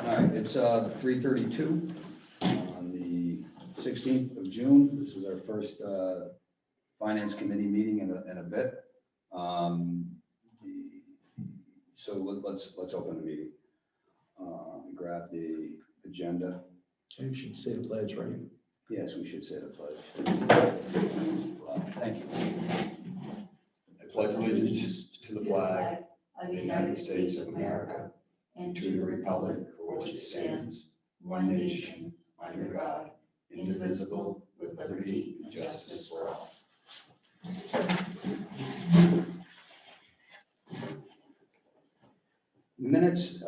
right, it's 3:32 on the 16th of June. This is our first Finance Committee meeting in a bit. So let's open the meeting. Grab the agenda. Okay, we should say the pledge, right? Yes, we should say the pledge. Thank you. I pledge allegiance to the flag of the United States of America and to the republic for which it stands, one nation, under God, indivisible, with liberty and justice for all. Minutes,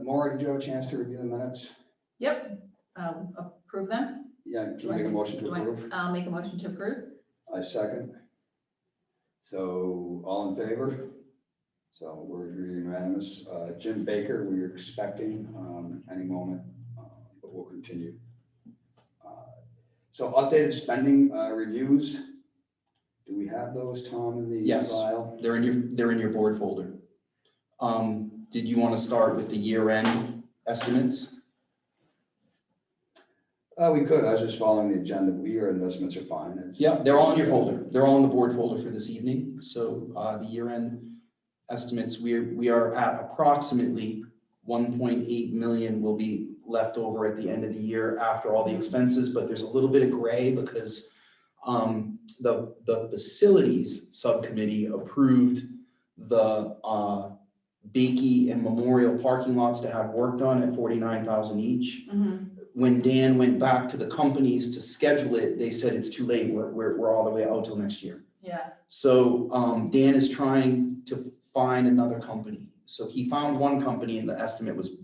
Maura, did you have a chance to review the minutes? Yep, approve them. Yeah, can you make a motion to approve? I'll make a motion to approve. I second. So all in favor? So we're unanimous. Jim Baker, we're expecting any moment, but we'll continue. So updated spending reviews. Do we have those, Tom, in the Yes. file? They're in your board folder. Did you want to start with the year-end estimates? We could. I was just following the agenda. Your investments are fine. Yeah, they're all in your folder. They're all in the board folder for this evening. So the year-end estimates, we are at approximately 1.8 million will be left over at the end of the year after all the expenses, but there's a little bit of gray because the facilities subcommittee approved the Bakey and Memorial parking lots to have work done at $49,000 each. Mm-hmm. When Dan went back to the companies to schedule it, they said it's too late. We're all the way out till next year. Yeah. So Dan is trying to find another company. So he found one company and the estimate was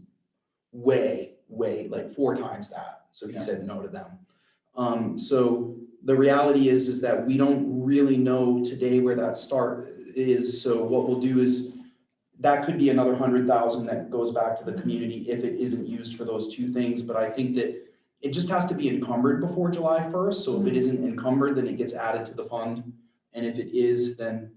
way, like 4 times that. So he said no to them. So the reality is that we don't really know today where that start is. So what we'll do is that could be another 100,000 that goes back to the community if it isn't used for those 2 things. But I think that it just has to be encumbered before July 1st. So if it isn't encumbered, then it gets added to the fund. And if it is, then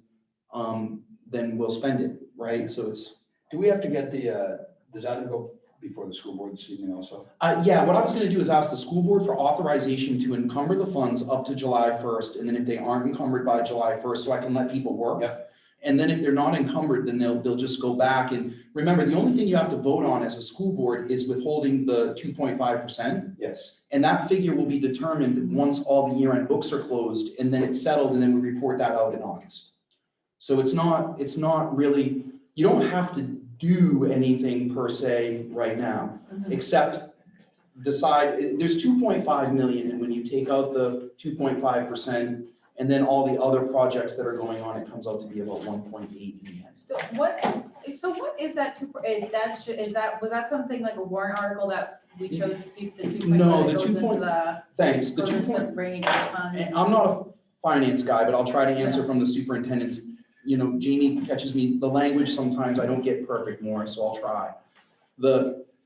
we'll spend it, right? So it's. Do we have to get the, does that go before the school board this evening also? Yeah, what I was gonna do is ask the school board for authorization to encumber the funds up to July 1st. And then if they aren't encumbered by July 1st, so I can let people work. Yep. And then if they're not encumbered, then they'll just go back. And remember, the only thing you have to vote on as a school board is withholding the 2.5%. Yes. And that figure will be determined once all the year-end books are closed, and then it's settled, and then we report that out in August. So it's not really, you don't have to do anything per se right now, except decide, there's 2.5 million, and when you take out the 2.5%, and then all the other projects that are going on, it comes out to be about 1.8 in the end. So what is that was that something like a warrant article that we chose to keep the 2.5? No, the goes 2. into the Thanks. The goes 2. into bringing to the fund? I'm not a finance guy, but I'll try to answer from the superintendent's. You know, Jamie catches me, the language sometimes I don't get perfect more, so I'll try.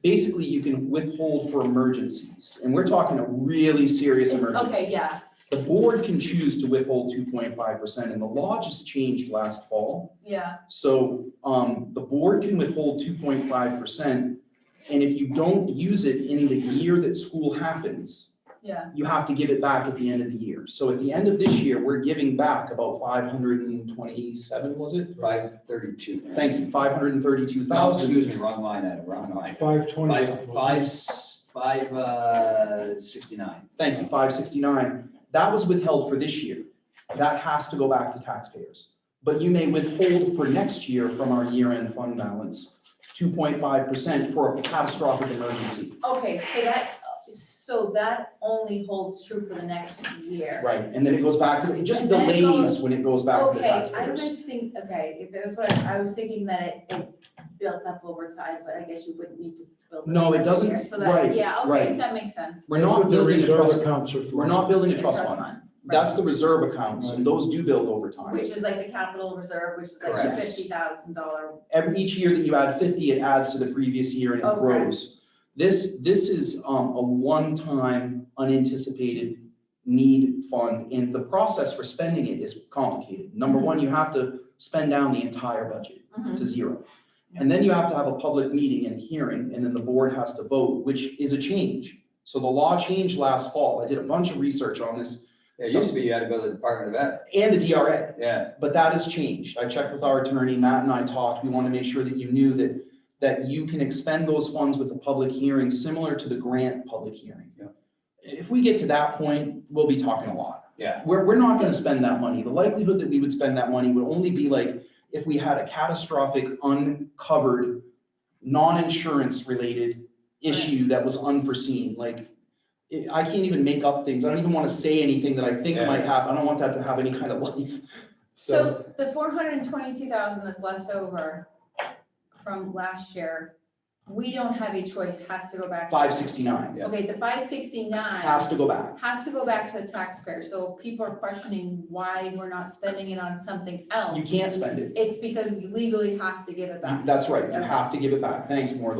Basically you can withhold for emergencies, and we're talking a really serious emergency. Okay, yeah. The board can choose to withhold 2.5%, and the law just changed last fall. Yeah. So the board can withhold 2.5%, and if you don't use it in the year that school happens, Yeah. you have to give it back at the end of the year. So at the end of this year, we're giving back about 527, was it? 532. Thank you, 532,000. Excuse me, wrong line, Adam, wrong line. 520. 569. Thank you, 569. That was withheld for this year. That has to go back to taxpayers. But you may withhold for next year from our year-end fund balance, 2.5% for a catastrophic emergency. Okay, so that only holds true for the next year. Right, and then it goes back to, it just And then it delays goes- when it goes back to the Okay, I taxpayers. was thinking, if it was what I was thinking that it built up over time, but I guess you wouldn't need to build it No, up it every doesn't- year. So that, right, yeah, okay, right. that makes sense. We're not building a trust, accounts are for. we're not building a The trust fund. right. That's the reserve accounts, and those do build over time. Which is like the capital reserve, which is like Correct. the $50,000. Each year that you add 50, it adds to the previous year and it Okay. grows. This is a one-time unanticipated need fund, and the process for spending it is complicated. Number one, you have to spend down the entire budget to zero. And then you have to have a public meeting and hearing, and then the board has to vote, which is a change. So the law changed last fall. I did a bunch of research on this. It used to be you had to go to the Department of Ed. And the DRA. Yeah. But that has changed. I checked with our attorney, Matt and I talked. We want to make sure that you knew that you can expend those funds with a public hearing, similar to the grant public hearing. Yeah. If we get to that point, we'll be talking a lot. Yeah. We're not going to spend that money. The likelihood that we would spend that money would only be like if we had a catastrophic, uncovered, non-insurance related issue that was unforeseen. Like, I can't even make up things. I don't even want to say anything that I think might happen. I don't want that to have any kind of life. So the $422,000 that's left over from last year, we don't have a choice, has to go back. 569 Okay, the 569 has to go back. has to go back to the taxpayer. So if people are questioning why we're not spending it on something else, You can't spend it. it's because we legally have to give it back. That's right. You Okay. have to give it back. Thanks, Maura.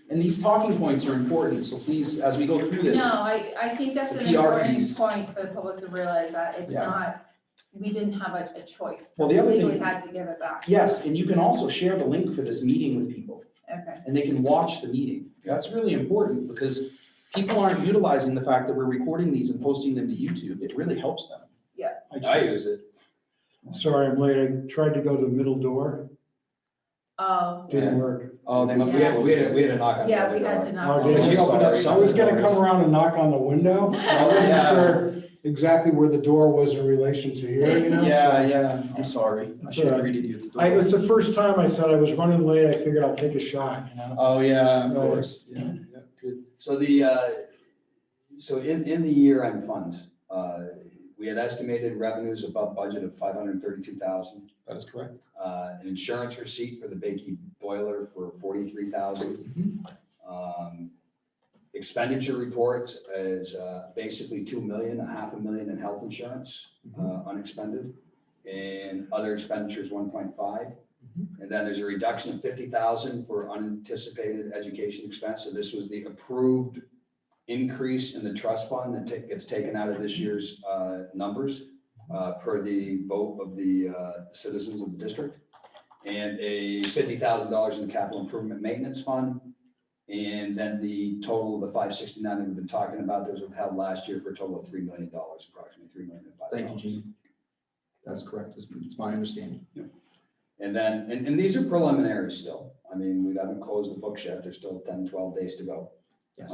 And these talking points are important. So please, as we go through this. No, I think that's The an PR important piece. point for the public to realize that it's Yeah. not, we didn't have a choice. Well, the other We legally thing- had to give it back. Yes, and you can also share the link for this meeting with people, Okay. and they can watch the meeting. That's really important because people aren't utilizing the fact that we're recording these and posting them to YouTube. It really helps them. Yeah. I use it. Sorry, I'm late. I tried to go to the middle door. Oh, Didn't work. Oh, they must We have had, closed we had it. a knock on. yeah, the we had door. to Oh, knock. did She you? opened up I was gonna some come doors. around and knock on the window. I wasn't Yeah. sure exactly where the door was in relation to here, you know? Yeah, I'm sorry. I should have greeted you at the door. It's the first time I said I was running late. I figured I'll take a shot, you know? Oh, yeah, of course. Yeah, good. So so in the year-end fund, we had estimated revenues above budget of $532,000. That is correct. An insurance receipt for the Bakey boiler for $43,000. Expenditure report is basically $2 million, $500,000 in health insurance, unexpended, and other expenditures 1.5. And then there's a reduction of $50,000 for unanticipated education expense. So this was the approved increase in the trust fund that gets taken out of this year's numbers per the vote of the citizens of the district, and a $50,000 in the capital improvement maintenance fund. And then the total of the 569 that we've been talking about, that was withheld last year for a total of $3 million, approximately $3 million. Thank you, Gene. That's correct. It's my understanding. And then, and these are preliminary still. I mean, we haven't closed the books yet. There's still 10, 12 days to go. Yes.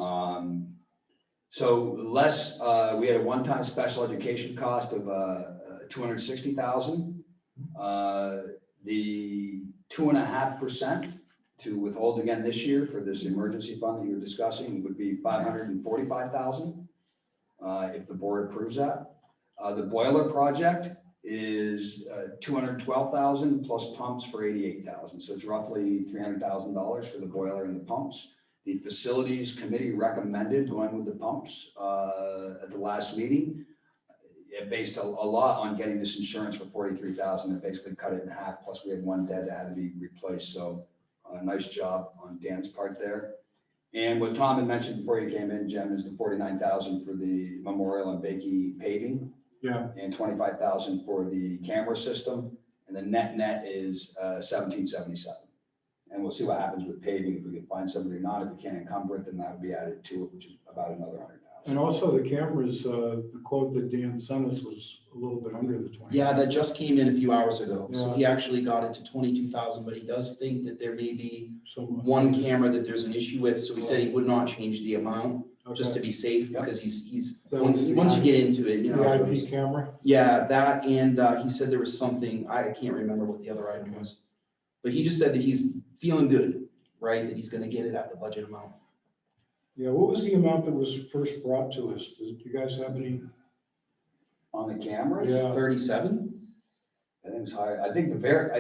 So less, we had a one-time special education cost of $260,000. The 2.5% to withhold again this year for this emergency fund that you're discussing would be $545,000 if the board approves that. The boiler project is $212,000 plus pumps for $88,000. So it's roughly $300,000 for the boiler and the pumps. The facilities committee recommended going with the pumps at the last meeting. It based a lot on getting this insurance for $43,000. It basically cut it in half. Plus we had one dead that had to be replaced. So nice job on Dan's part there. And what Tom had mentioned before you came in, Jim, is the $49,000 for the Memorial and Bakey paving. Yeah. And $25,000 for the camera system. And the net is $1,777. And we'll see what happens with paving, if we can find somebody or not. If we can't encumber it, then that would be added to it, which is about another $100,000. And also the cameras, the quote that Dan sent us was a little bit under the 20. Yeah, that just came in a few hours ago. So Yeah. he actually got it to 22,000, but he does think that there may be So one camera that there's an issue with. So he said he would not change the amount just to Okay. be safe, Yep. because he's, That was the once you get into it, you know. The it goes. IP camera. Yeah, that, and he said there was something, I can't remember what the other item was. But he just said that he's feeling good, right? That he's gonna get it at the budget amount. Yeah, what was the amount that was first brought to us? Do you guys have any? On the cameras, Yeah. 37? I think it's higher. I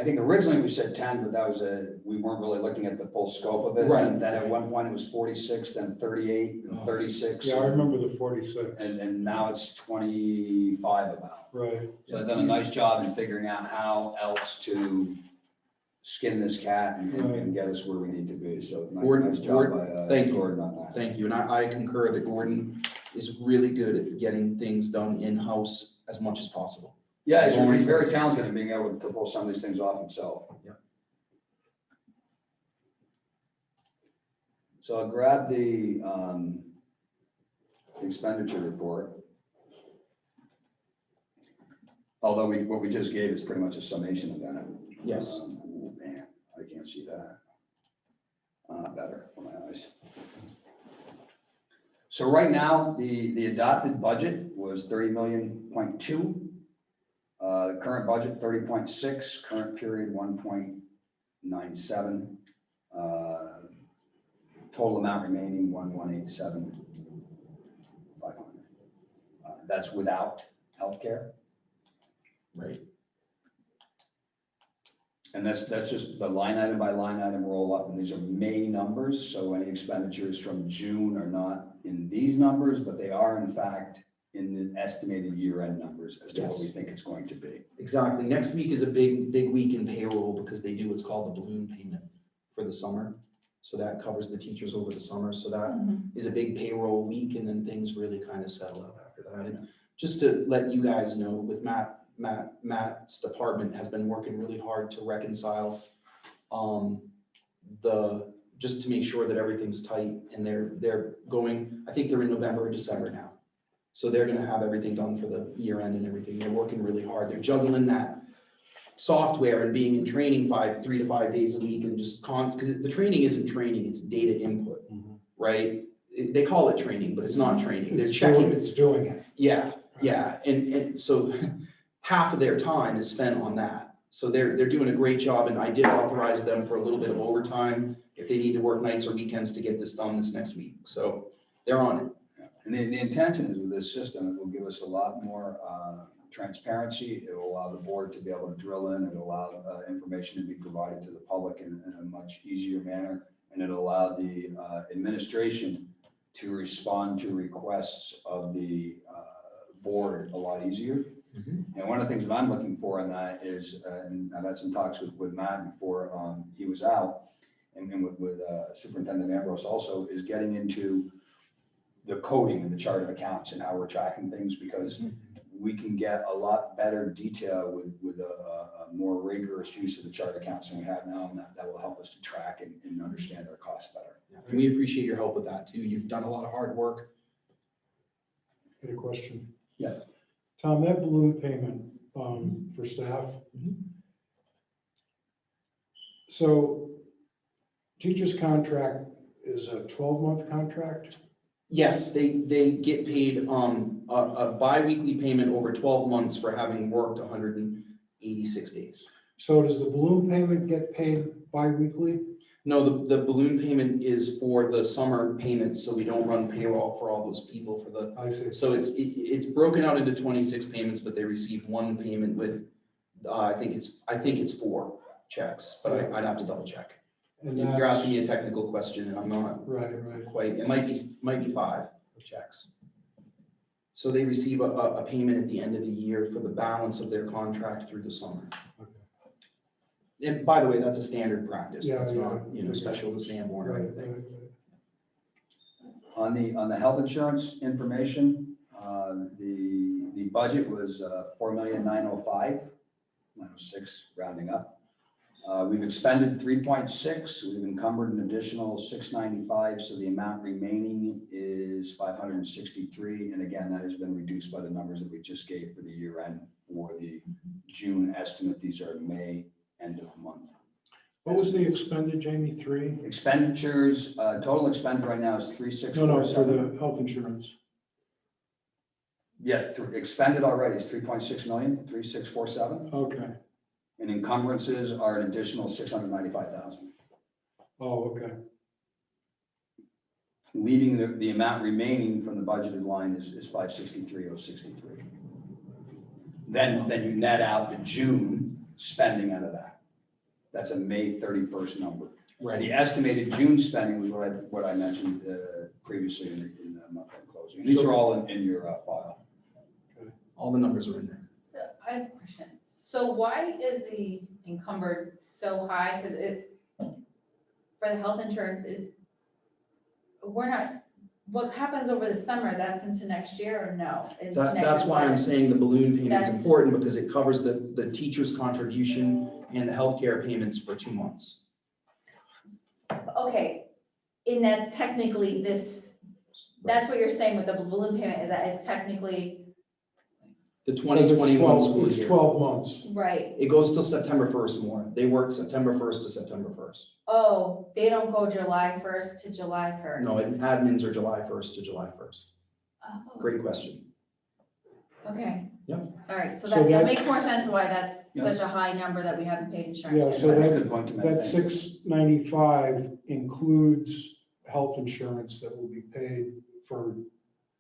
think originally we said 10, but that was we weren't really looking at the full scope of it. Right. And then at one point it was 46, then 38, and 36. Yeah, I remember the 46. And now it's 25 about. Right. So I've done a nice job in figuring out how else to skin this cat and get us where we need to be. So nice job by thank you. Gordon on that. Thank you, and I concur that Gordon is really good at getting things done in-house as much as possible. Yeah, he's very talented in being able to pull some of these things off himself. So I'll grab the expenditure report. Although what we just gave is pretty much a summation of that. Yes. Oh, man, I can't see that. Better for my eyes. So right now, the adopted budget was 30.2 million. Current budget 30.6, current period 1.97. Total amount remaining 1,187,500. That's without healthcare. Right. And that's just the line item by line item roll up, and these are May numbers, so any expenditures from June are not in these numbers, but they are in fact in the estimated year-end numbers as to what we think it's going to be. Exactly. Next week is a big week in payroll because they do what's called the balloon payment for the summer. So that covers the teachers over the summer. So that is a big payroll week, and then things really kind of settle out after that. And just to let you guys know, with Matt's department has been working really hard to reconcile just to make sure that everything's tight, and they're going, I think they're in November or December now. So they're gonna have everything done for the year end and everything. They're working really hard. They're juggling that software and being in training 3 to 5 days a week, and just because the training isn't training, it's data input, right? They call it training, but it's not training. They're checking. It's doing it. Yeah, yeah, and so half of their time is spent on that. So they're doing a great job, and I did authorize them for a little bit of overtime if they need to work nights or weekends to get this done this next week. So they're on it. And the intention is with this system, it will give us a lot more transparency. It will allow the board to be able to drill in. It'll allow information to be provided to the public in a much easier manner. And it'll allow the administration to respond to requests of the board a lot easier. And one of the things that I'm looking for in that is, and I've had some talks with Matt before he was out, and with Superintendent Ambrose also, is getting into the coding and the chart of accounts and how we're tracking things, because we can get a lot better detail with a more rigorous use of the chart accounts than we have now, and that will help us to track and understand our costs better. And we appreciate your help with that too. You've done a lot of hard work. Got a question? Yeah. Tom, that balloon payment for staff. So teacher's contract is a 12-month contract? Yes, they get paid a bi-weekly payment over 12 months for having worked 186 days. So does the balloon payment get paid bi-weekly? No, the balloon payment is for the summer payments, so we don't run payroll for all those people for the, I see. so it's broken out into 26 payments, but they receive one payment with, I think it's 4 checks, but I'd have to double check. And You're that's- asking me a technical question, and I'm not Right. quite, it might be 5 checks. So they receive a payment at the end of the year for the balance of their contract through the summer. Okay. And by the way, that's a standard practice. Yeah, That's yeah. not, special to Sanborn or Right, anything. right. On the health insurance information, the budget was 4,905,906 rounding up. We've expended 3.6. We've encumbered an additional 695. So the amount remaining is 563. And again, that has been reduced by the numbers that we just gave for the year end for the June estimate. These are May end of month. What was the expended, Jamie? 3? Expenditures, total expended right now is No, 3,647. for the health insurance. Yeah, expended already is 3.6 million, 3,647. Okay. And encumbrances are an additional 695,000. Oh, okay. Leaving the amount remaining from the budgeted line is 563,063. Then you net out the June spending out of that. That's a May 31st number. Right. The estimated June spending was what I mentioned previously in the month-end closing. And these are all in your file. All the numbers are in there. I have a question. So why is the encumbered so high? Because for the health insurance, what happens over the summer, that's into next year or no? It's next That's why I'm year. saying the balloon payment's That's- important, because it covers the teacher's contribution and the healthcare payments for 2 months. Okay, And that's technically this, that's what you're saying with the balloon payment, is that it's technically, The Because 2021 it's school 12 year. It's 12 months. right, It goes till September 1st more. They work September 1st to September 1st. oh, they don't go July 1st to July 1st. No, admins are July 1st to July 1st. Oh, Great question. okay. Yep. All right, so So that that- makes more sense why that's Yeah. such a high number that we haven't paid insurance. Yeah, yet. so That's a that- good point to make. That Thank you. 695 includes health insurance that will be paid for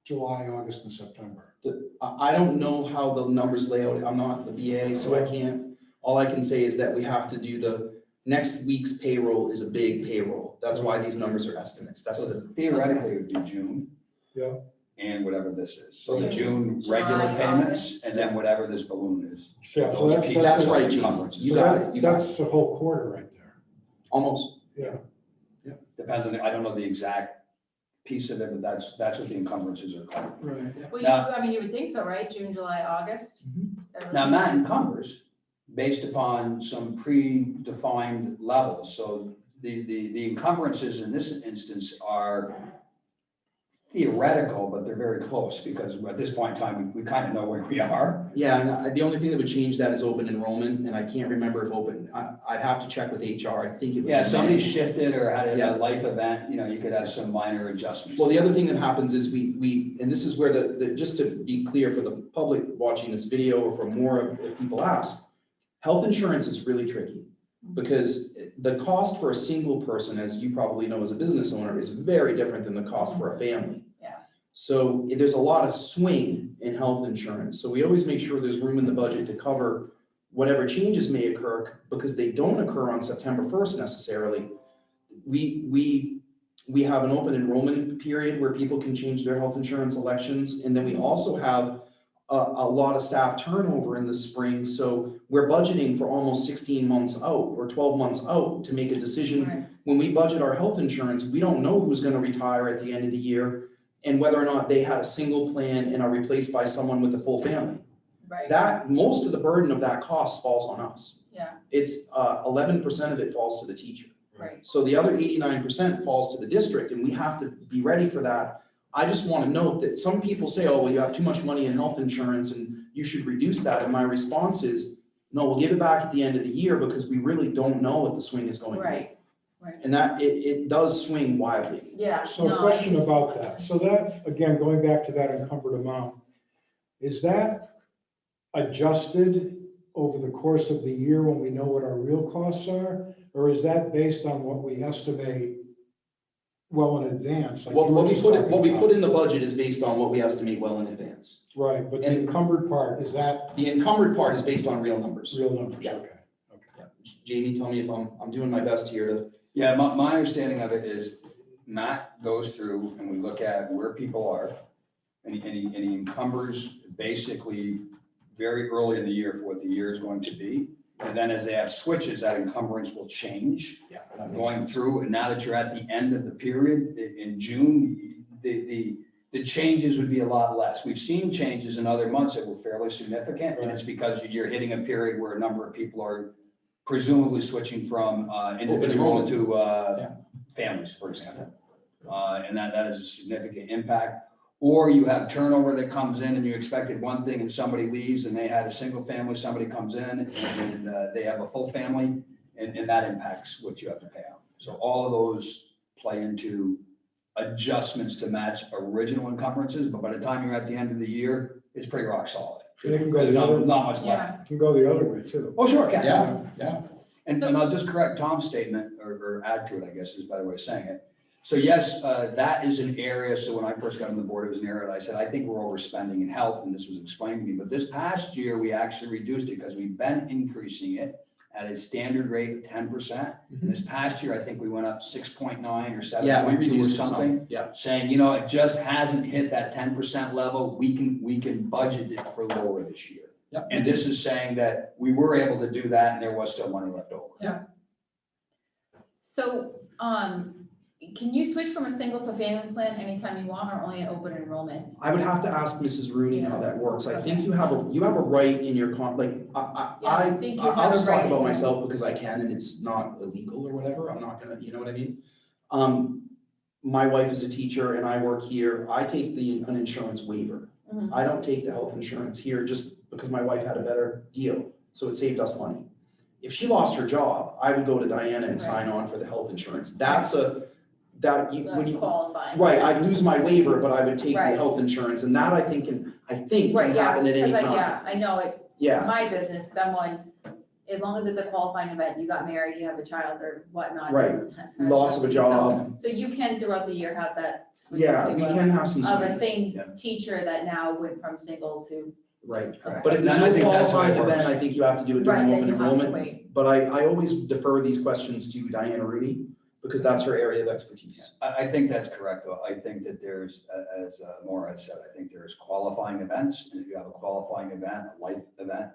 July, August, and September. I don't know how the numbers lay out. I'm not the BA, so I can't. All I can say is that we have to do the next week's payroll is a big payroll. That's why these numbers are estimates. That's So the, theoretically, it would be June. Yeah. And whatever this is. So the June, June regular July, payments, August. and then whatever this balloon is. Yeah, so Those that's- pieces that's are right, Gene. encumbrances. You So got that's- it, you got it. That's the whole quarter right there. almost. Yeah. Depends on, I don't know the exact piece of it, but that's what the encumbrances are called. Right. Well, Now- I mean, you would think so, right? June, July, August? Now, that encumbers based upon some predefined levels. So the encumbrances in this instance are theoretical, but they're very close because at this point in time, we kind of know where we are. Yeah, and the only thing that would change that is open enrollment, and I can't remember if I'd have to check with HR. I think it was. Yeah, in if somebody May. shifted or had Yeah. a life event, you could have some minor adjustments. Well, the other thing that happens is and this is where just to be clear for the public watching this video or for more if people ask, health insurance is really tricky because the cost for a single person, as you probably know as a business owner, is very different than the cost for a family. Yeah. So there's a lot of swing in health insurance. So we always make sure there's room in the budget to cover whatever changes may occur because they don't occur on September 1st necessarily. We have an open enrollment period where people can change their health insurance elections. And then we also have a lot of staff turnover in the spring. So we're budgeting for almost 16 months out or 12 months out to make a decision. Right. When we budget our health insurance, we don't know who's going to retire at the end of the year and whether or not they had a single plan and are replaced by someone with a full family. Right, That, most of the burden of that cost falls on us. yeah, It's 11% of it falls to the teacher. right. So the other 89% falls to the district, and we have to be ready for that. I just want to note that some people say, oh, well, you have too much money in health insurance and you should reduce that. And my response is, no, we'll give it back at the end of the year because we really don't know what the swing is going to be. Right, right. And that, it does swing wildly. Yeah, So a no, question about that. So that, again, going back to that encumbered amount, is that adjusted over the course of the year when we know what our real costs are? Or is that based on what we estimate well in advance? like What you were we just put, talking what we about? put in the budget is based on what we estimate well in advance. Right, but the and- encumbered part, is that The encumbered part is based on real numbers. real numbers? Yeah. Okay. Yeah. Jamie, tell me if I'm doing my best here to. Yeah, my understanding of it is Matt goes through and we look at where people are and he encumbers basically very early in the year for what the year is going to be. And then as they have switches, that encumbrance will change Yeah. that makes going sense. through. And now that you're at the end of the period in June, the changes would be a lot less. We've seen changes in other months that were fairly significant. And it's because you're hitting a period where a number of people are presumably switching from individual to families, for example. And that is a significant impact. Or you have turnover that comes in and you expected one thing and somebody leaves and they had a single family, somebody comes in and they have a full family and that impacts what you have to pay out. So all of those play into adjustments to match original encumbrances, but by the time you're at the end of the year, it's pretty rock solid. It can go There's the not other, not much left. Yeah, can go the other way too. Oh, sure, Ken. Yeah. And I'll just correct Tom's statement or add to it, I guess is a better way of saying it. So yes, that is an area, so when I first got on the board, it was an area that I said, I think we're overspending in health, and this was explained to me, but this past year, we actually reduced it because we've been increasing it at a standard rate of 10%. And this past year, I think we went up 6.9 or 7.2 Yeah, we or reduced it something. some. Yeah. Saying, it just hasn't hit that 10% level, we can budget it for lower this year. Yep. And this is saying that we were able to do that and there was still money left over. so, can you switch from a single to family plan anytime you want or only an open enrollment? I would have to ask Mrs. Rooney how that works. I think you have a right in your I think you have I'll a just right talk about in- myself because I can and it's not illegal or whatever. I'm not gonna, you know what I mean? my wife is a teacher and I work here, I take the uninsurance waiver. Mhm. I don't take the health insurance here just because my wife had a better deal, so it saved us money. If she lost her job, I would go to Diana and sign on for the health insurance. When you, Qualifying. right, I'd lose my waiver, but I would take the Right. health insurance, and that I think can Right, yeah, happen at any 'cause time. yeah, I know it, Yeah, my business, someone, as long as it's a qualifying event, you got married, you have a child or whatnot. it Right. doesn't necessarily loss have of a to be so- job, So you can throughout the year have that swing yeah, to, we can have some, of a swing, same Yeah. teacher that now went from single to. right. Correct. But if there's And I no think that's how it qualifying event, works. I think you have to do it Right, during then open you have to enrollment. wait. But I always defer these questions to Diana Rooney, because that's her area of expertise. I think that's correct, though. I think that there's, as Maura said, I think there's qualifying events, and if you have a qualifying event, a life event,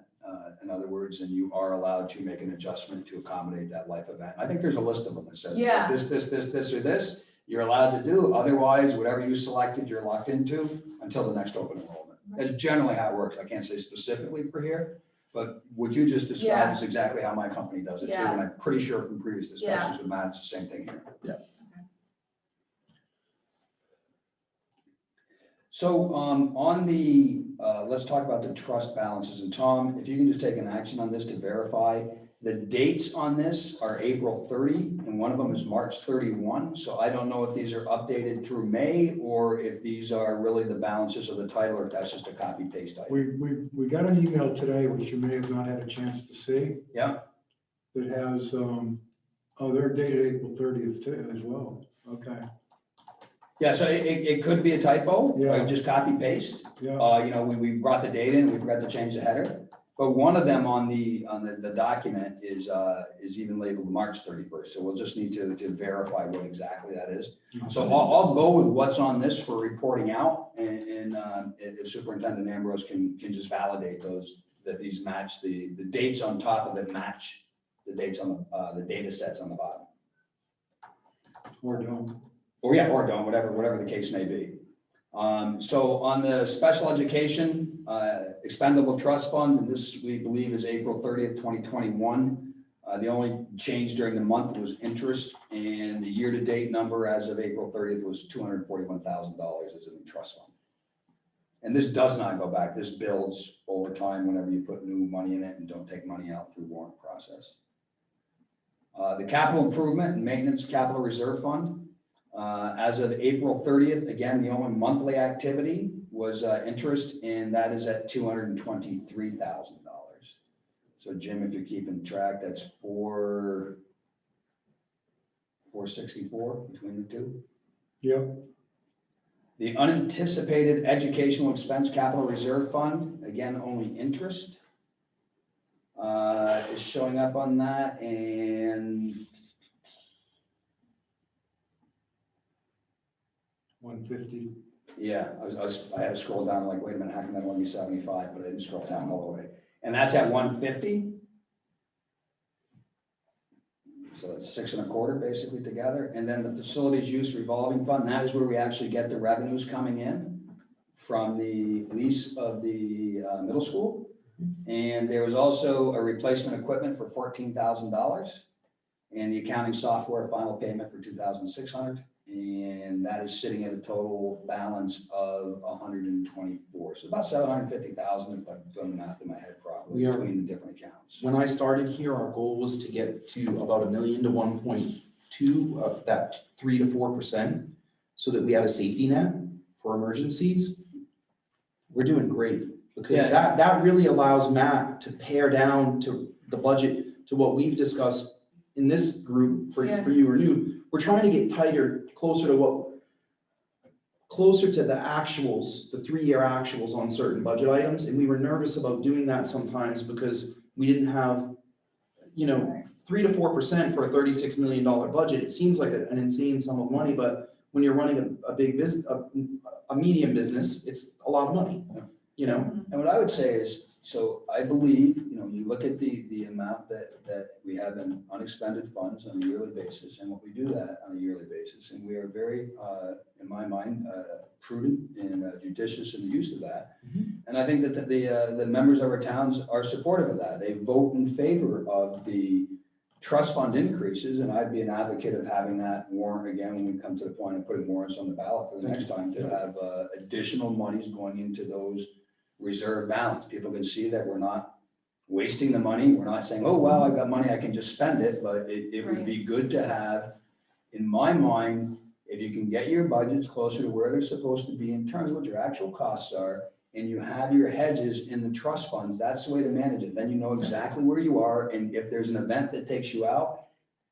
in other words, then you are allowed to make an adjustment to accommodate that life event. I think there's a list of them that says Yeah. this, or this, you're allowed to do. Otherwise, whatever you selected, you're locked into until the next open enrollment. That's generally how it works. I can't say specifically for here, but what you just described Yeah. is exactly how my company does it too. Yeah. And I'm pretty sure from previous discussions with Matt, it's the same thing here. Yeah. So on the, let's talk about the trust balances. And Tom, if you can just take an action on this to verify, the dates on this are April 30 and one of them is March 31. So I don't know if these are updated through May or if these are really the balances of the title or if that's just a copy paste item. We got an email today, which you may have not had a chance to see, Yeah, that has, they're dated April 30th too, as well. Okay, yeah, so it could be a typo, Yeah. like just copy paste. yeah, You know, we brought the date in, we forgot to change the header. But one of them on the document is even labeled March 31st. So we'll just need to verify what exactly that is. So I'll go with what's on this for reporting out and if Superintendent Ambrose can just validate that these match, the dates on top of it match the dates on the data sets on the bottom. or don't. Or yeah, or don't, whatever the case may be. So on the special education expendable trust fund, and this we believe is April 30th, 2021. The only change during the month was interest, and the year-to-date number as of April 30th was $241,000 as a new trust fund. And this does not go back. This builds over time whenever you put new money in it and don't take money out through warrant process. The capital improvement and maintenance capital reserve fund. As of April 30th, again, the only monthly activity was interest, and that is at $223,000. So Jim, if you're keeping track, that's 464 between the two. Yep, The unanticipated educational expense capital reserve fund, again, only interest is showing up on that, and 150. yeah, I had to scroll down, like, wait a minute, how can that only be 75, but I didn't scroll down all the way. And that's at 150. So that's 6 1/4 basically together. And then the facilities use revolving fund, that is where we actually get the revenues coming in from the lease of the middle school. And there was also a replacement equipment for $14,000 and the accounting software final payment for $2,600. And that is sitting at a total balance of 124. So about 750,000 if I've done the math in my head properly between the different accounts. When I started here, our goal was to get to about $1 million to 1.2 of that 3 to 4%, so that we had a safety net for emergencies. We're doing great, because Yeah. that really allows Matt to pare down to the budget to what we've discussed in this group for you or new. We're trying to get tighter, closer to the actuals, the 3-year actuals on certain budget items. And we were nervous about doing that sometimes because we didn't have, 3 to 4% for a $36 million budget. It seems like an insane sum of money, but when you're running a big business, a medium business, it's a lot of money, And what I would say is, so I believe, you look at the amount that we have in unexpended funds on a yearly basis, and what we do that on a yearly basis, and we are very, in my mind, prudent and judicious in the use of that. And I think that the members of our towns are supportive of that. They vote in favor of the trust fund increases, and I'd be an advocate of having that warrant again when we come to the point of putting warrants on the ballot for the next time to have additional monies going into those reserve balance. People can see that we're not wasting the money. We're not saying, oh, wow, I've got money, I can just spend it, but it would be good to have, in my mind, if you can get your budgets closer to where they're supposed to be in terms of what your actual costs are, and you have your hedges in the trust funds, that's the way to manage it. Then you know exactly where you are, and if there's an event that takes you out,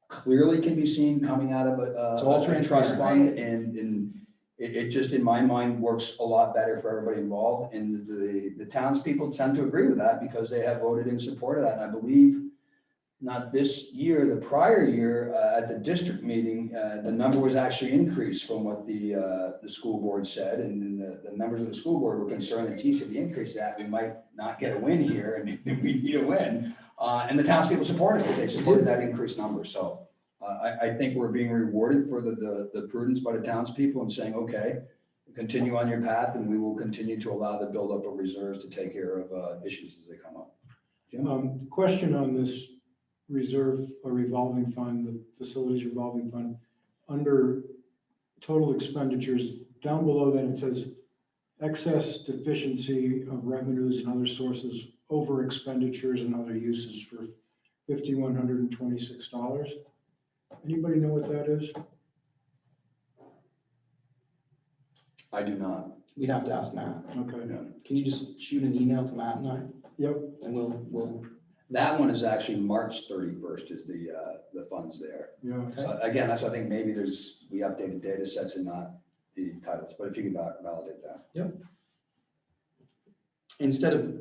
clearly can be seen coming out of It's all a trust transparent. fund, and it just, in my mind, works a lot better for everybody involved, and the townspeople tend to agree with that because they have voted in support of that, and I believe not this year, the prior year, at the district meeting, the number was actually increased from what the school board said, and then the members of the school board were concerned that, geez, if we increase that, we might not get a win here, and we need a win. And the townspeople supported it, they supported that increased number, so I think we're being rewarded for the prudence by the townspeople and saying, okay, continue on your path, and we will continue to allow the buildup of reserves to take care of issues as they come up. Jim? Question on this reserve or revolving fund, the facilities revolving fund, under total expenditures, down below that it says excess deficiency of revenues and other sources over expenditures and other uses for $5,126. Anybody know what that is? I do not. We'd have to ask Matt. Okay. Can you just shoot an email to Matt and I? Yep. And we'll, That one is actually March 31st is the funds there. Yeah. Okay. So again, that's, I think maybe we updated data sets and not the titles, but if you can validate that. instead of,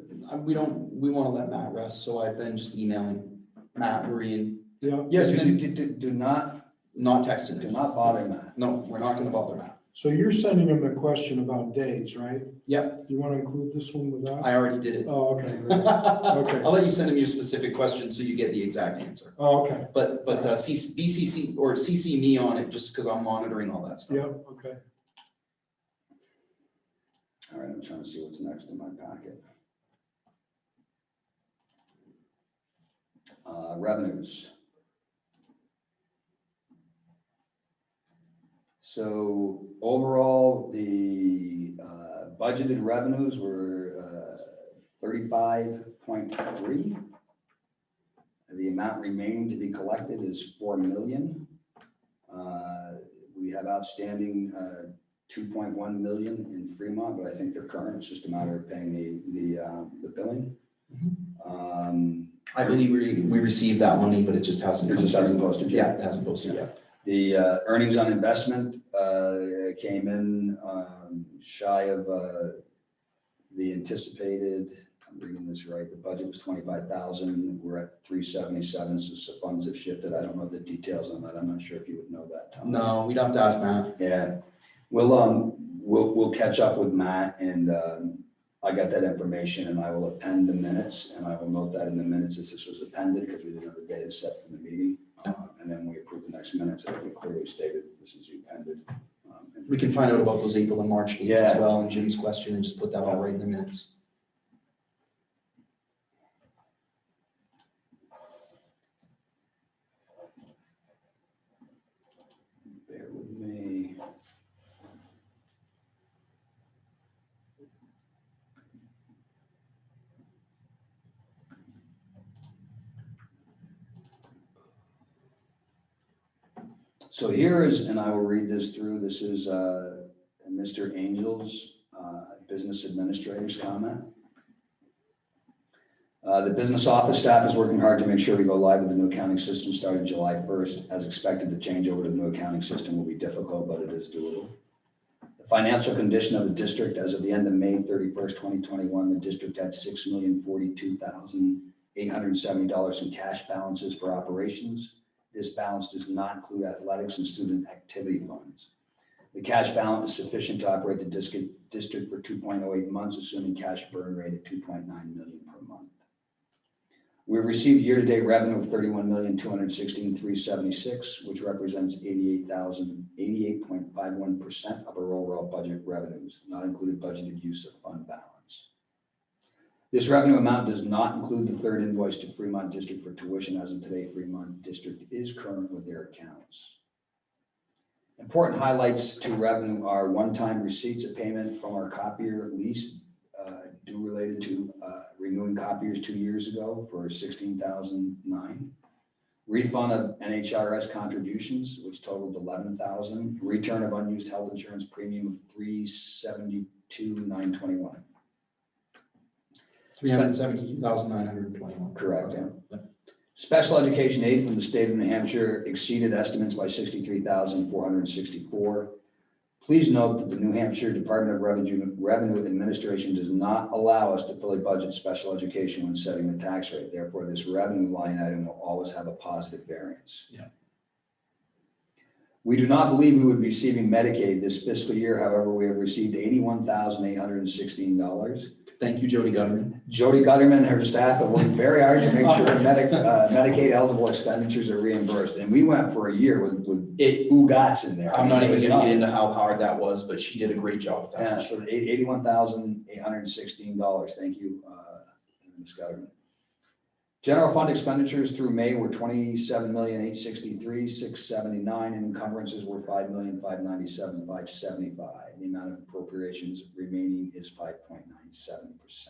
we want to let Matt rest, so I've been just emailing Matt, Marie, and Yeah. Yes, do not not texting Do him. not bother Matt. No, we're not gonna bother Matt. So you're sending him a question about dates, right? Yep, You want to include this one with that? I already did it. Oh, okay. Great. Okay. I'll let you send him your specific question so you get the exact answer. Oh, okay. But BCC or CC me on it just because I'm monitoring all that stuff. Yeah, okay. All right, I'm trying to see what's next in my packet. Revenues. So overall, the budgeted revenues were 35.3. The amount remaining to be collected is 4 million. We have outstanding 2.1 million in Fremont, but I think they're current. It's just a matter of paying the billing. I believe we received that money, but it just hasn't. It just hasn't posted yet. Yeah, it hasn't posted yet. The earnings on investment came in shy of the anticipated. I'm reading this right. The budget was 25,000. We're at 377. So some funds have shifted. I don't know the details on that. I'm not sure if you would know that, Tom. No, we'd have to ask Matt. Yeah, we'll catch up with Matt, and I got that information, and I will append the minutes, and I will note that in the minutes as this was appended because we didn't have the data set from the meeting. And then we approve the next minutes, and we clearly stated this is appended. We can find out about those April and March dates as Yeah. well, and Jim's question, and just put that all right in the minutes. Bear with me. So here is, and I will read this through, this is Mr. Angel's business administrator's comment. The business office staff is working hard to make sure we go live with the new accounting system starting July 1st. As expected, the change over to the new accounting system will be difficult, but it is doable. The financial condition of the district as of the end of May 31st, 2021, the district had $6,042,870 in cash balances for operations. This balance does not include athletics and student activity funds. The cash balance is sufficient to operate the district for 2.08 months, assuming cash burn rate of 2.9 million per month. We've received year-to-date revenue of $31,216,376, which represents 88.51% of our overall budget revenues, not included budgeted use of fund balance. This revenue amount does not include the third invoice to Fremont District for tuition. As of today, Fremont District is current with their accounts. Important highlights to revenue are one-time receipts of payment from our copier lease due related to renewing copiers 2 years ago for $16,009. Refund of NHRS contributions, which totaled $11,000. Return of unused health insurance premium of $372,921. $372,921. Correct, yeah. Yep. Special education aid from the state of New Hampshire exceeded estimates by $63,464. Please note that the New Hampshire Department of Revenue Administration does not allow us to fully budget special education when setting the tax rate. Therefore, this revenue line item will always have a positive variance. Yeah. We do not believe we would be receiving Medicaid this fiscal year. However, we have received $81,816. Thank you, Jody Gutterman. Jody Gutterman and her staff have worked very hard to make sure Medicaid eligible expenditures are reimbursed. And we went for a year with UGOTs in there. I'm not even gonna get into how hard that was, but she did a great job with Yeah, that. so $81,816. Thank you, Ms. Gutterman. General fund expenditures through May were $27,863,679, and encumbrances were $5,597,575. The amount of appropriations remaining is 5.97%.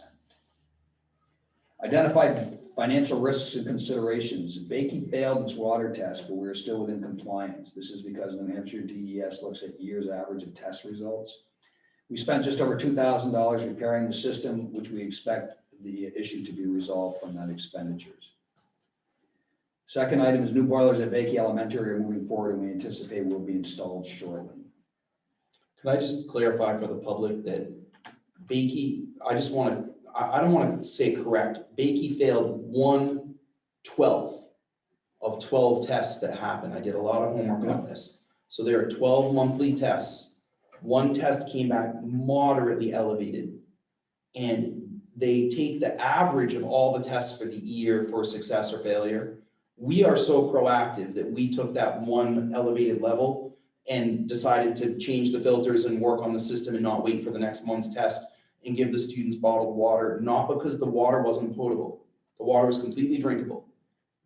Identified financial risks and considerations. Bakey failed its water test, but we are still within compliance. This is because New Hampshire DES looks at years average of test results. We spent just over $2,000 repairing the system, which we expect the issue to be resolved from that expenditures. Second item is new boilers at Bakey Elementary are moving forward, and we anticipate will be installed shortly. Could I just clarify for the public that Bakey, I don't want to say correct, Bakey failed 1/12 of 12 tests that happened. I did a lot of homework on this. So there are 12 monthly tests. One test came back moderately elevated, and they take the average of all the tests for the year for success or failure. We are so proactive that we took that one elevated level and decided to change the filters and work on the system and not wait for the next month's test and give the students bottled water, not because the water wasn't potable. The water was completely drinkable.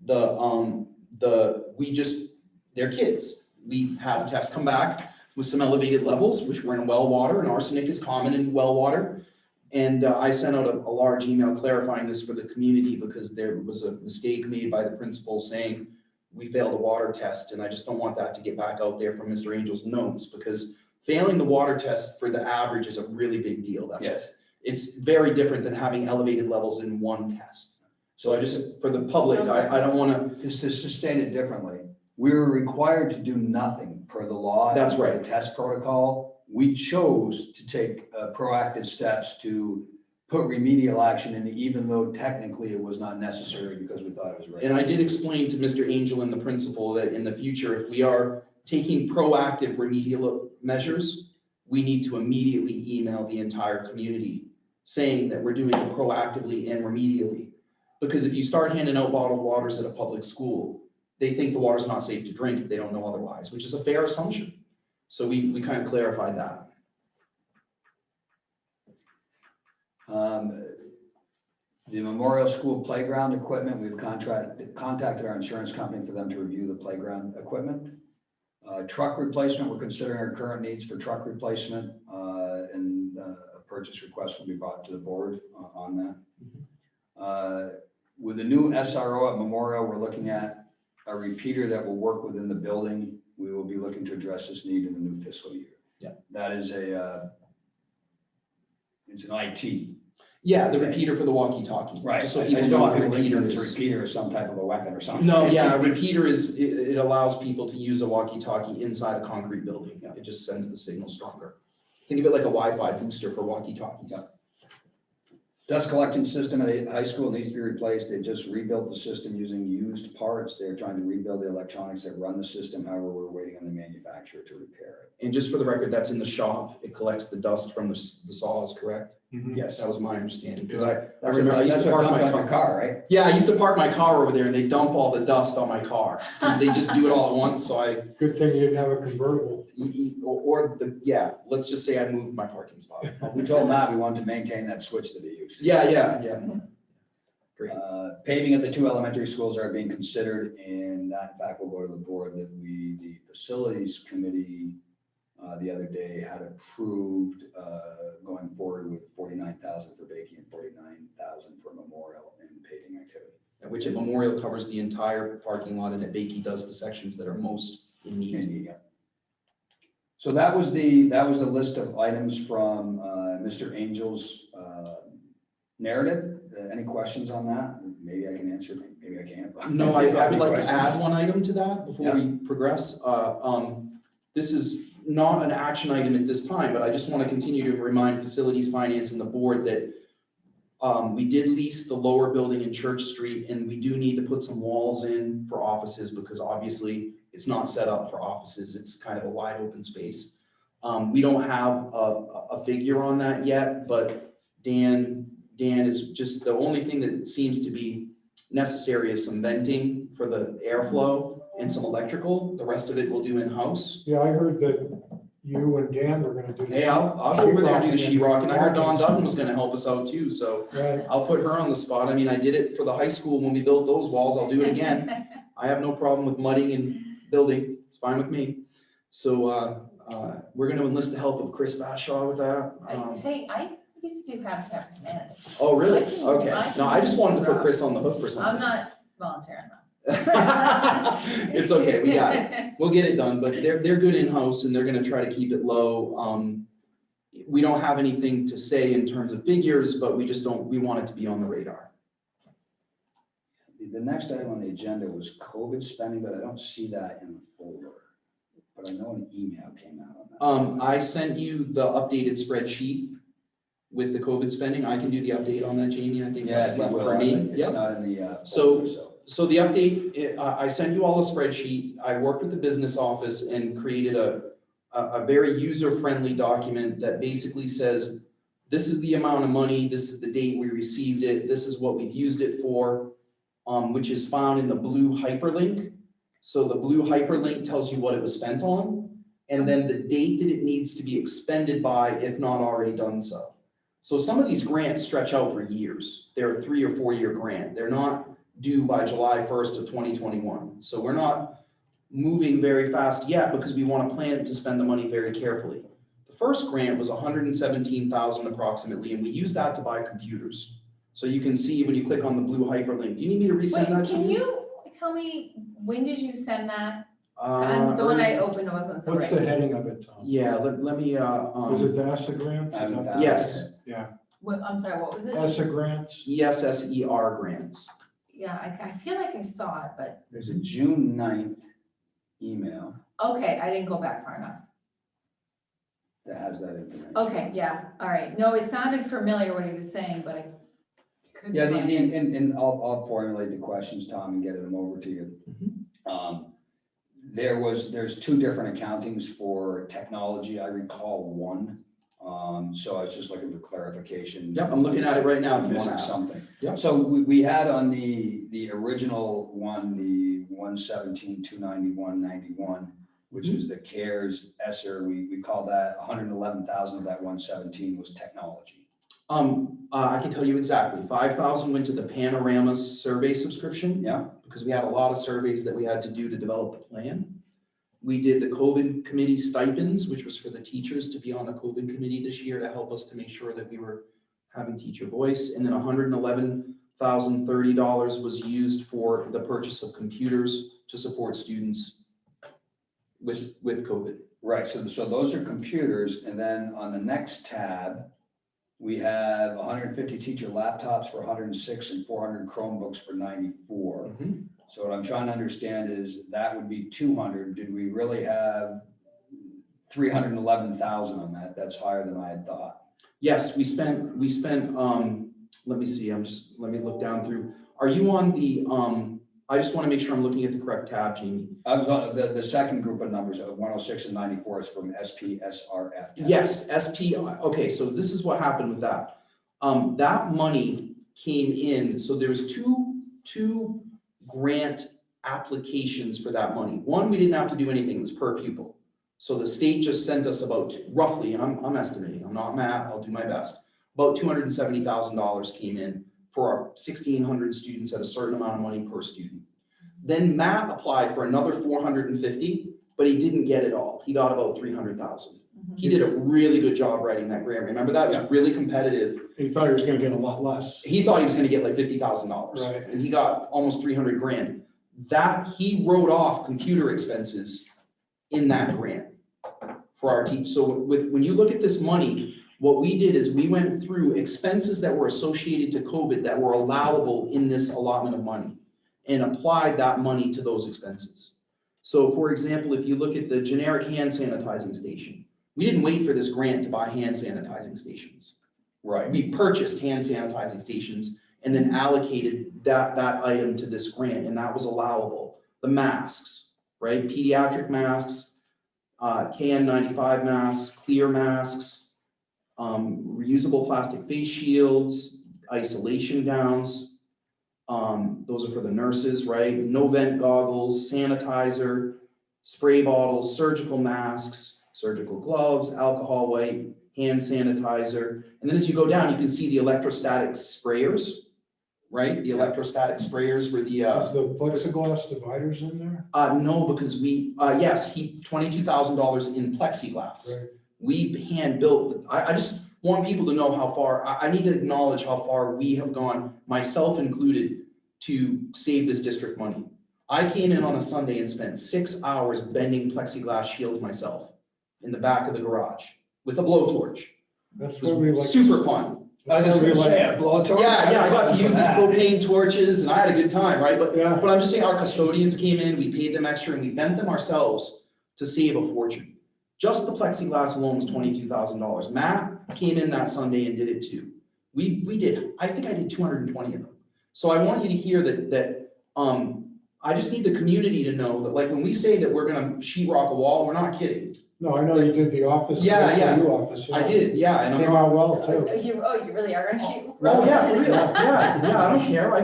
They're kids. We had a test come back with some elevated levels, which were in well water, and arsenic is common in well water. And I sent out a large email clarifying this for the community because there was a mistake made by the principal saying we failed a water test. And I just don't want that to get back out there from Mr. Angel's notes, because failing the water test for the average is a really big deal. It's very different than having elevated levels in one test. So I just, for the public, I don't want to. Just to sustain it differently, we were required to do nothing per the law. That's right. The test protocol. We chose to take proactive steps to put remedial action in, even though technically it was not necessary because we thought it was right. And I did explain to Mr. Angel and the principal that in the future, if we are taking proactive remedial measures, we need to immediately email the entire community saying that we're doing it proactively and remedially. Because if you start handing out bottled waters at a public school, they think the water's not safe to drink if they don't know otherwise, which is a fair assumption. So we kind of clarified that. The Memorial School playground equipment, we've contacted our insurance company for them to review the playground equipment. Truck replacement, we're considering our current needs for truck replacement, and a purchase request will be brought to the board on that. With the new SRO at Memorial, we're looking at a repeater that will work within the building. We will be looking to address this need in the new fiscal year. Yeah. That is it's an IT. Yeah, the repeater for the walkie-talkie. Right. Just so I people don't know want what a people thinking repeater it's a is. repeater is some type of a weapon or something. No, yeah, a repeater it allows people to use a walkie-talkie inside a concrete building. Yeah. It just sends the signal stronger. Think of it like a Wi-Fi booster for walkie-talkies. Yeah. Dust collection system at a high school needs to be replaced. They just rebuilt the system using used parts. They're trying to rebuild the electronics that run the system. However, we're waiting on the manufacturer to repair it. And just for the record, that's in the shop. It collects the dust from the saws, correct? Yes. That was my understanding, because I That's remember I used that's to what park dumped my on your car. car, right? Yeah, I used to park my car over there and they dump all the dust on my car. 'Cause they just do it all at once, so I, Good thing you didn't have a convertible. yeah, let's just say I moved my parking spot. We told Matt we wanted to maintain that switch that he used. Yeah. Great. Paving of the 2 elementary schools are being considered, and that in fact will go to the board that the facilities committee the other day had approved going forward with 49,000 for baking and 49,000 for memorial and paving activity. Which at Memorial covers the entire parking lot and at Bakey does the sections that are most in need. Yeah. So that was the list of items from Mr. Angel's narrative. Any questions on that? Maybe I can answer, maybe I can't. No, I would like to Questions? add one item to that before we progress. This is not an action item at this time, but I just want to continue to remind facilities, finance, and the board that we did lease the lower building in Church Street, and we do need to put some walls in for offices because obviously it's not set up for offices. It's kind of a wide open space. We don't have a figure on that yet, but Dan is just, the only thing that seems to be necessary is some venting for the airflow and some electrical. The rest of it we'll do in-house. Yeah, I heard that you and Dan were gonna do. Hey, I'll go over there and do the sheetrock, and I heard Dawn Dutton was going. gonna help us out too, so Right. I'll put her on the spot. I mean, I did it for the high school when we built those walls. I'll do it again. I have no problem with mudding and building. It's fine with me. So, we're gonna enlist the help of Chris Bashaw with that. Hey, I used to have command. Oh, really? Okay. No, I just wanted to put Chris on the hook for I'm something. not volunteering though. It's okay, we got it. We'll get it done, but they're good in-house and they're gonna try to keep it low. We don't have anything to say in terms of figures, but we want it to be on the radar. The next item on the agenda was COVID spending, but I don't see that in the folder. But I know an email came out on that. I sent you the updated spreadsheet with the COVID spending. I can do the update on that, Jamie. I think Yeah, that's if you left will, for me. it's Yep. not in the So- folder, So the update, I sent you all a spreadsheet. I worked with the business office and created a very user-friendly document that basically says, this is the amount of money, this is the date we received it, this is what we've used it for, which is found in the blue hyperlink. So the blue hyperlink tells you what it was spent on, and then the date that it needs to be expended by, if not already done so. So some of these grants stretch out for years. They're a 3 or 4 year grant. They're not due by July 1st of 2021. So we're not moving very fast yet because we want to plan to spend the money very carefully. The first grant was $117,000 approximately, and we used that to buy computers. So you can see when you click on the blue hyperlink. Do you need me to resend that Wait, to can you? you tell me, when did you send that? The one I opened wasn't the What's the right. heading of it, Tom? Yeah, let me, Was it the ESSA grants? I haven't found it. yes, Yeah, I'm sorry, what was it? ESSA grants. ESSER grants. Yeah, I feel like I saw it, but, There's a June 9th email okay, I didn't go back far enough. that has that information. Okay, yeah, all right. No, it sounded familiar what he was saying, but I couldn't Yeah, find it. and I'll formulate the questions, Tom, and get them over to you. There's 2 different accountings for technology. I recall one. So I was just looking for clarification. Yep, I'm looking at it right now if you want to Missing ask. something. Yep. So we had on the original one, the 117,291.91, which is the CARES ESSER. We call that 111,000 of that 117 was technology. I can tell you exactly. 5,000 went to the Panorama survey subscription. Yeah. Because we had a lot of surveys that we had to do to develop the plan. We did the COVID committee stipends, which was for the teachers to be on the COVID committee this year to help us to make sure that we were having teacher voice. And then $111,030 was used for the purchase of computers to support students with COVID. Right, so those are computers, and then on the next tab, we have 150 teacher laptops for 106 and 400 Chromebooks for 94. So what I'm trying to understand is that would be 200. Did we really have 311,000 on that? That's higher than I had thought. Yes, we spent, let me see, let me look down through. Are you on the, I just want to make sure I'm looking at the correct tab, Jamie. I was on the second group of numbers of 106 and 94 is from SPSRF. Yes, SP, okay, so this is what happened with that. That money came in, so there was two grant applications for that money. One, we didn't have to do anything, it was per pupil. So the state just sent us about, roughly, and I'm estimating, I'm not math, I'll do my best, about $270,000 came in for our 1,600 students at a certain amount of money per student. Then Matt applied for another 450, but he didn't get it all. He got about 300,000. He did a really good job writing that grant. Remember that? It was really competitive. He thought he was gonna get a lot less. He thought he was gonna get like $50,000. Right. And he got almost 300 grand. That, he wrote off computer expenses in that grant for our team. So when you look at this money, what we did is we went through expenses that were associated to COVID that were allowable in this allotment of money and applied that money to those expenses. So for example, if you look at the generic hand sanitizing station, we didn't wait for this grant to buy hand sanitizing stations. Right. We purchased hand sanitizing stations and then allocated that item to this grant, and that was allowable. The masks, right? Pediatric masks, KN95 masks, clear masks, reusable plastic face shields, isolation gowns. Those are for the nurses, right? No vent goggles, sanitizer, spray bottles, surgical masks, surgical gloves, alcohol wipe, hand sanitizer. And then as you go down, you can see the electrostatic sprayers, right? The electrostatic sprayers were the, Is the plexiglass dividers in there? no, because we, yes, $22,000 in plexiglass. Right. We hand built, I just want people to know how far, I need to acknowledge how far we have gone, myself included, to save this district money. I came in on a Sunday and spent 6 hours bending plexiglass shields myself in the back of the garage with a blowtorch. That's It was what we like. super fun. I was just gonna say, a blowtorch. Yeah, I got to use these propane torches and I had a good time, right? But Yeah, I'm just saying, our custodians came in, we paid them extra and we bent them ourselves to save a fortune. Just the plexiglass alone was $22,000. Matt came in that Sunday and did it too. We did, I think I did 220 of them. So I want you to hear that I just need the community to know that, like, when we say that we're gonna sheetrock a wall, we're not kidding. no, I know you did the office, Yeah, the yeah. SAU office. I did, yeah, and I'm Came not. out well too. You really are gonna shoot? Oh, yeah, for real, yeah, I don't care,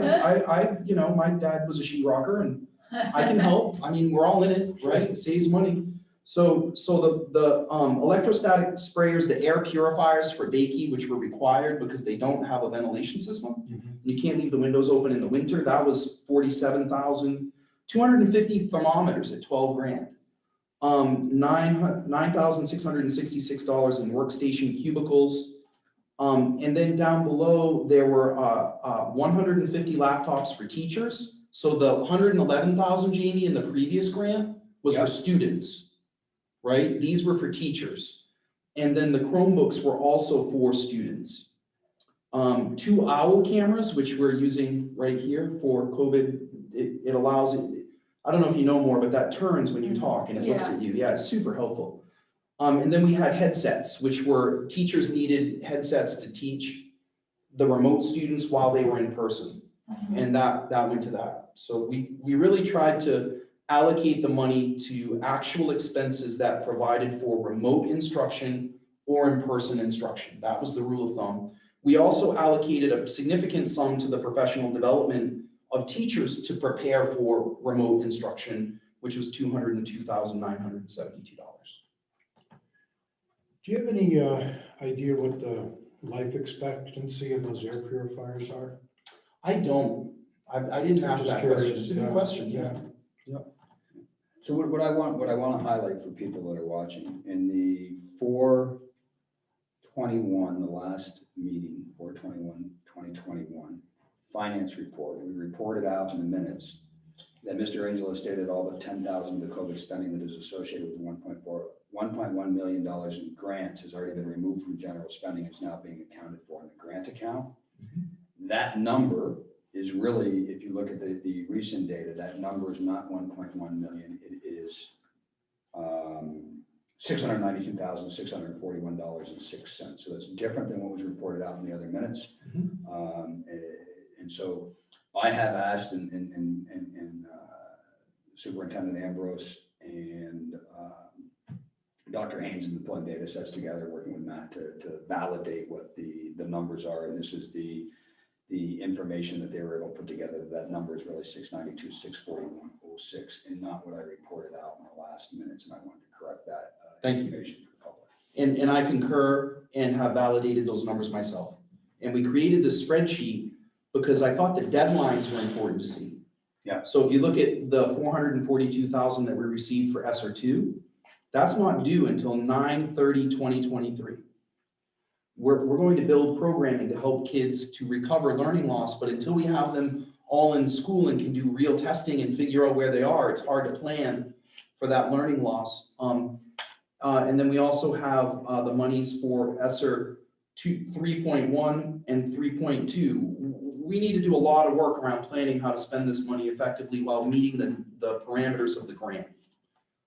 I, you know, my dad was a sheetrocker and I can help, I mean, we're all in it, right, it saves money. So the electrostatic sprayers, the air purifiers for Bakey, which were required because they don't have a ventilation system. You can't leave the windows open in the winter, that was 47,000. 250 thermometers at 12 grand. $9,666 in workstation cubicles. And then down below, there were 150 laptops for teachers. So the 111,000, Jamie, in the previous grant was for Yep. students, right? These were for teachers. And then the Chromebooks were also for students. 2 OWL cameras, which we're using right here for COVID. It allows it, I don't know if you know more, but that turns when you talk and it looks at you. Yeah, it's super helpful. And then we had headsets, which were, teachers needed headsets to teach the remote students while they were in person. And that went to that. So we really tried to allocate the money to actual expenses that provided for remote instruction or in-person instruction. That was the rule of thumb. We also allocated a significant sum to the professional development of teachers to prepare for remote instruction, which was $202,972. Do you have any idea what the life expectancy of those air purifiers are? I don't, I didn't ask Just that curious, question. It's a good question, yeah. So what I want to highlight for people that are watching, in the 4/21, the last meeting, 4/21/2021, finance report, we reported out in the minutes that Mr. Angelo stated all but 10,000 of the COVID spending that is associated with the $1.1 million in grants has already been removed from general spending, is now being accounted for in the grant account. That number is really, if you look at the recent data, that number is not 1.1 million, it is $692,641.06. So that's different than what was reported out in the other minutes. And so I have asked and Superintendent Ambrose and Dr. Haynes and pulling data sets together, working with Matt to validate what the numbers are. And this is the information that they were able to put together. That number is really 692, 641.06, and not what I reported out in the last minutes. And I wanted to correct that. Thank you. Information for the public. And I concur and have validated those numbers myself. And we created this spreadsheet because I thought the deadlines were important to see. Yeah. So if you look at the 442,000 that we received for SR2, that's not due until 9/30/2023. We're going to build programming to help kids to recover learning loss, but until we have them all in school and can do real testing and figure out where they are, it's hard to plan for that learning loss. And then we also have the monies for ESSER 3.1 and 3.2. We need to do a lot of work around planning how to spend this money effectively while meeting the parameters of the grant.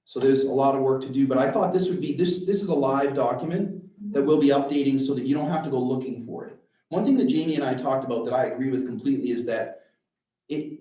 So there's a lot of work to do, but I thought this would be, this is a live document that we'll be updating so that you don't have to go looking for it. One thing that Jamie and I talked about that I agree with completely is that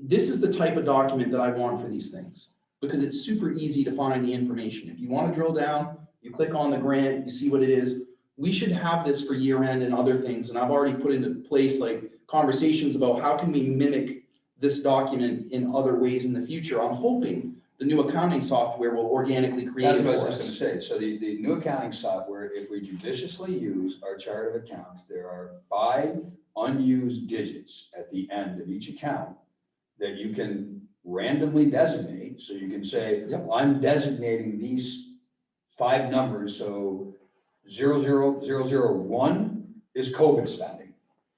this is the type of document that I want for these things, because it's super easy to find the information. If you want to drill down, you click on the grant, you see what it is. We should have this for year end and other things. And I've already put into place like conversations about how can we mimic this document in other ways in the future. I'm hoping the new accounting software will organically create That's it what I for was us. just gonna say. So the new accounting software, if we judiciously use our chart of accounts, there are 5 unused digits at the end of each account that you can randomly designate. So you can say, Yep. I'm designating these 5 numbers. So 00001 is COVID spending.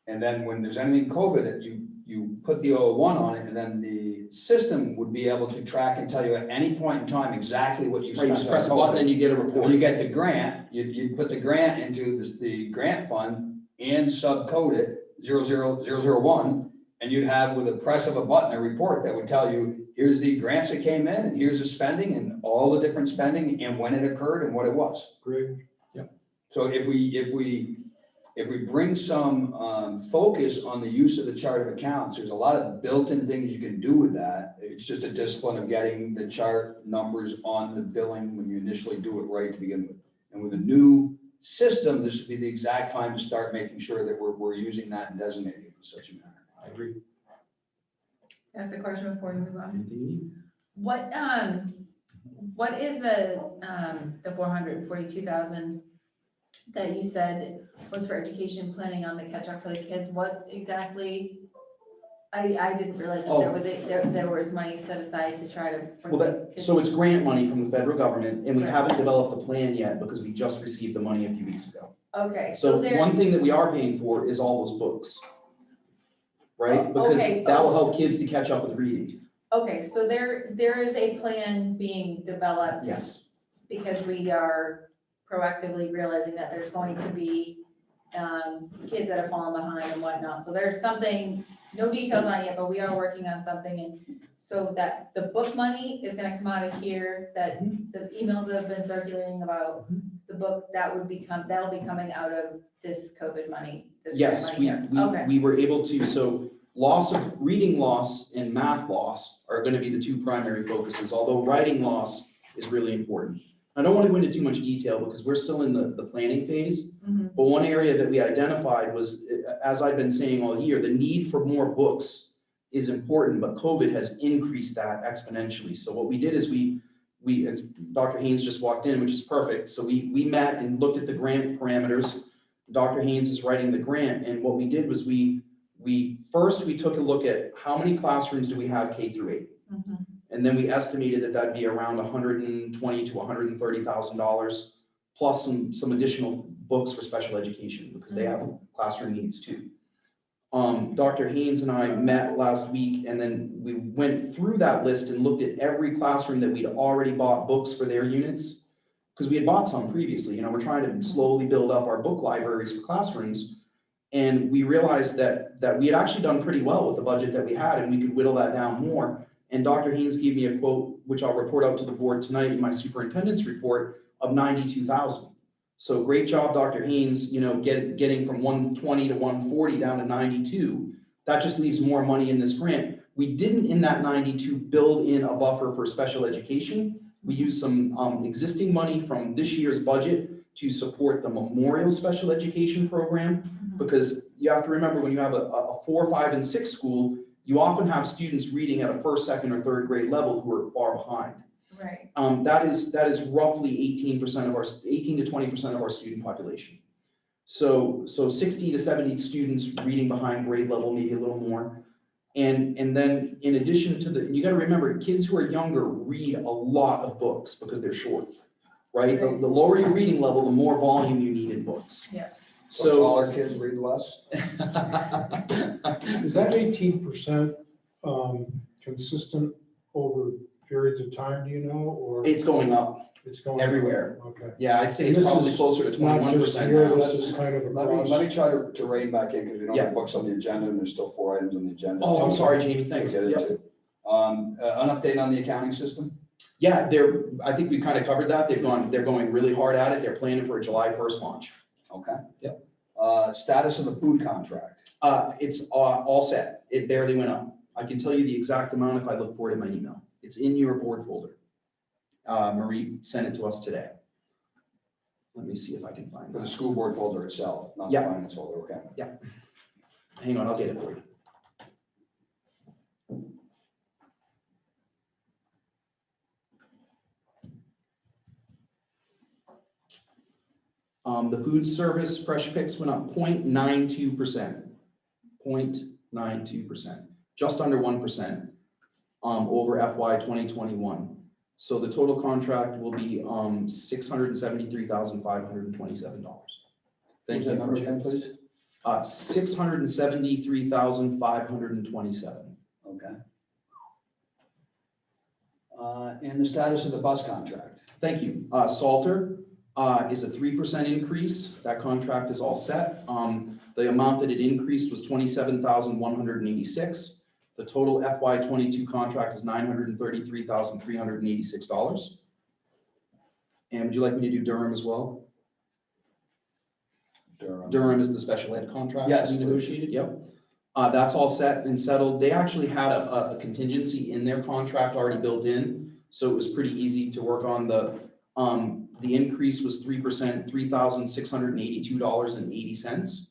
And then when there's anything COVID, you put the 01 on it, and then the system would be able to track and tell you at any point in time exactly what you Right, spent. you just press a on button COVID. and you get a When report. you get the grant, you put the grant into the grant fund and subcode it 00001, and you'd have, with a press of a button, a report that would tell you, here's the grants that came in, and here's the spending, and all the different spending, and when it occurred, and what it was. Great. So if we bring some focus on the use of the chart of accounts, there's a lot of built-in things you can do with that. It's just a discipline of getting the chart numbers on the billing when you initially do it right to begin with. And with a new system, this would be the exact time to start making sure that we're using that and designating it in such a manner. I agree. That's the question before we move on. Anything you need? What is the 442,000 that you said was for education planning on the catch up for the kids? What exactly? I didn't realize that there was money set aside to try to. bring Well, the kids- so it's grant money from the federal government, and we haven't developed a plan yet because we just received the money a few weeks ago. Okay, So so there's, one thing that we are paying for is all those books. Right? Because okay. that will help kids to catch up with reading. okay, so there is a plan being developed Yes. because we are proactively realizing that there's going to be kids that have fallen behind and whatnot. So there's something, no details on it yet, but we are working on something. And so that the book money is gonna come out of here, that the emails that have been circulating about the book, that'll be coming out of this COVID money. This Yes, money here. Okay, we were able to, so reading loss and math loss are gonna be the 2 primary focuses, although writing loss is really important. I don't want to go into too much detail because we're still in the planning phase, Mhm. but one area that we identified was, as I've been saying all year, the need for more books is important, but COVID has increased that exponentially. So what we did is it's, Dr. Haynes just walked in, which is perfect. So we met and looked at the grant parameters. Dr. Haynes is writing the grant, and what we did was we took a look at how many classrooms do we have K through 8. Mhm. And then we estimated that that'd be around $120,000 to $130,000, plus some additional books for special education, because they have classroom needs too. Dr. Haynes and I met last week, and then we went through that list and looked at every classroom that we'd already bought books for their units, because we had bought some previously. We're trying to slowly build up our book libraries for classrooms. And we realized that we had actually done pretty well with the budget that we had, and we could whittle that down more. And Dr. Haynes gave me a quote, which I'll report out to the board tonight in my superintendent's report, of $92,000. So great job, Dr. Haynes, getting from 120 to 140 down to 92. That just leaves more money in this grant. We didn't, in that 92, build in a buffer for special education We used some existing money from this year's budget to support the Memorial Special Education Program, because you have to remember, when you have a 4, 5, and 6 school, you often have students reading at a 1st, 2nd, or 3rd grade level who are far behind. Right. That is roughly 18 to 20% of our student population. So 60 to 70 students reading behind grade level, maybe a little more. And then in addition to you gotta remember, kids who are younger read a lot of books because they're short, right? The lower your reading level, the more volume you need in books. Yeah. So taller kids read less? Is that 18% consistent over periods of time, do you know, or? It's going up It's going everywhere. Okay. Yeah, I'd say And it's this probably is closer to Not just 21% here, now. this is kind of across. Let me try to rein back in, because we don't Yeah. have books on the agenda, and there's still 4 items on the agenda. Oh, I'm to- sorry, Jamie, to thanks. get Yep. into. An update on the accounting system? Yeah, I think we kind of covered that. They're going really hard at it. They're planning for a July 1st launch. Okay. Yep. Status of the food contract. It's all set. It barely went up. I can tell you the exact amount if I look for it in my email. It's in your board folder. Marie sent it to us today. Let me see if I can find For the that. school board folder itself, not the Yeah. finance folder, okay? Hang on, I'll get it for you. The food service fresh picks went up 0.92%. 0.92%, just under 1%, over FY 2021. So the total contract will be $673,527. Thank What's that you. number again, please? $673,527. Okay. And the status of the bus contract. Thank you. Salter is a 3% increase. That contract is all set. The amount that it increased was $27,186. The total FY 22 contract is $933,386. And would you like me to do Durham as well? Durham is the special ed contract that Yes, we please. negotiated, yep. That's all set and settled. They actually had a contingency in their contract already built in, so it was pretty easy to work on. The increase was 3%, $3,682.80.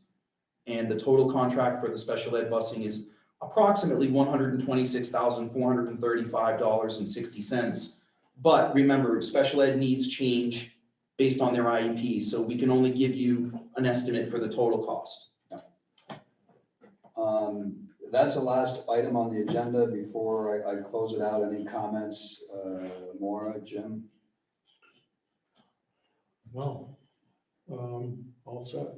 And the total contract for the special ed busing is approximately $126,435.60. But remember, special ed needs change based on their IEP, so we can only give you an estimate for the total cost. That's the last item on the agenda. Before I close it out, any comments, Maura, Jim? No. All set.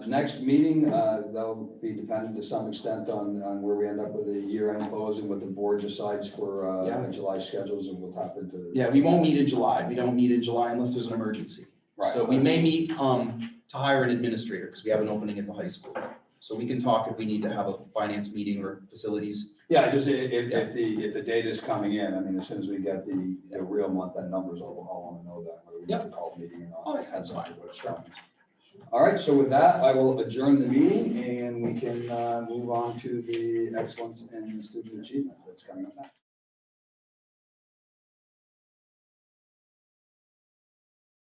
Next meeting, that'll be dependent to some extent on where we end up with the year-end close and what the board decides for Yeah. July schedules, and we'll tap into. Yeah, we won't meet in July. We don't meet in July unless there's an emergency. Right. So we may meet to hire an administrator because we have an opening at the high school. So we can talk if we need to have a finance meeting or facilities. Yeah, just if the data is coming in, I mean, as soon as we get the real month-end numbers, I'll want to know that, whether we need to call a meeting or not. Oh, yeah, that's fine. Sure. All right, so with that, I will adjourn the meeting, and we can move on to the excellence in student achievement that's coming up next.